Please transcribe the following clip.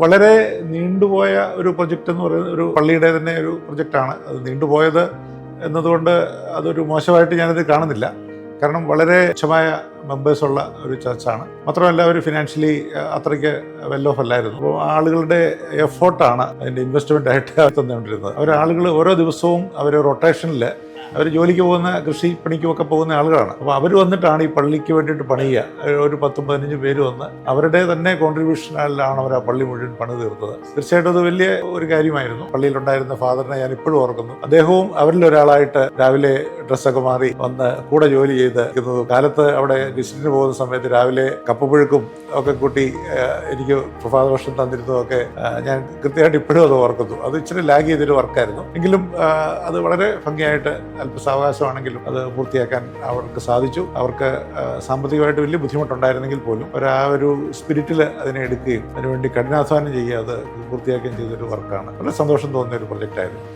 വളരെ നീണ്ടുപോയ ഒരു പ്രൊജക്റ്റ് എന്ന് പറയുന്നത് ഒരു പള്ളിയുടെ തന്നെ ഒരു പ്രൊജക്റ്റാണ്. അത് നീണ്ടുപോയത് എന്നതുകൊണ്ട് അതൊരു മോശമായിട്ട് ഞാനത് കാണുന്നില്ല. കാരണം വളരെ തുച്ഛമായ മെമ്പേഴ്സുള്ള ഒരു ചർച്ചാണ്. മാത്രമല്ല അവർ ഫിനാൻഷ്യലി അത്രയ്ക്ക് വെൽ ഓഫ് അല്ലായിരുന്നു. അപ്പോൾ ആളുകളുടെ എഫേർട്ടാണ് അതിൻ്റെ ഇൻവെസ്റ്റ്മെൻ്റ് ആയിട്ട് തന്നുകൊണ്ടിരുന്നത്. ആളുകൾ ഓരോ ദിവസവും അവർ റൊട്ടേഷനിൽ അവർ ജോലിക്ക് പോകുന്ന കൃഷിപ്പണിക്കുമൊക്കെ പോകുന്ന ആളുകളാണ്. അപ്പോൾ അവർ വന്നിട്ടാണ് ഈ പള്ളിക്ക് വേണ്ടിയിട്ട് പണിയുക. ഒരു 10-15 പേര് വന്ന് അവരുടെ തന്നെ കോൺട്രിബ്യൂഷനിലാണ് അവർ ആ പള്ളി മുഴുവൻ പണി തീർത്തത്. തീർച്ചയായിട്ടും അത് വലിയ ഒരു കാര്യമായിരുന്നു. പള്ളിയിലുണ്ടായിരുന്ന ഫാദറിനെ ഞാൻ ഇപ്പോഴും ഓർക്കുന്നു. അദ്ദേഹവും അവരിൽ ഒരാളായിട്ട് രാവിലെ ഡ്രസ്സൊക്കെ മാറി വന്ന് കൂടെ ജോലി ചെയ്ത് കാലത്ത് അവിടെ വിസിറ്റിന് പോകുന്ന സമയത്ത് രാവിലെ കപ്പപ്പുഴുക്കും ഒക്കെ കൂട്ടി എനിക്ക് പ്രഭാതഭക്ഷണം തന്നിരുന്നതൊക്കെ ഞാൻ കൃത്യമായിട്ട് ഇപ്പോഴും അത് ഓർക്കുന്നു. അത് ഇച്ചിരി ലാഗ് ചെയ്തൊരു വർക്കായിരുന്നു. എങ്കിലും അത് വളരെ ഭംഗിയായിട്ട് അല്പസാവകാശമാണെങ്കിലും അത് പൂർത്തിയാക്കാൻ അവർക്ക് സാധിച്ചു. അവർക്ക് സാമ്പത്തികമായിട്ട് വലിയ ബുദ്ധിമുട്ടുണ്ടായിരുന്നെങ്കിൽ പോലും അവർ ആ ഒരു സ്പിരിറ്റിൽ അതിനെ എടുക്കുകയും അതിനുവേണ്ടി കഠിനാധ്വാനം ചെയ്യുക അത് പൂർത്തിയാക്കുകയും ചെയ്തൊരു വർക്കാണ്. വളരെ സന്തോഷം തോന്നുന്ന ഒരു പ്രൊജക്റ്റായിരുന്നു.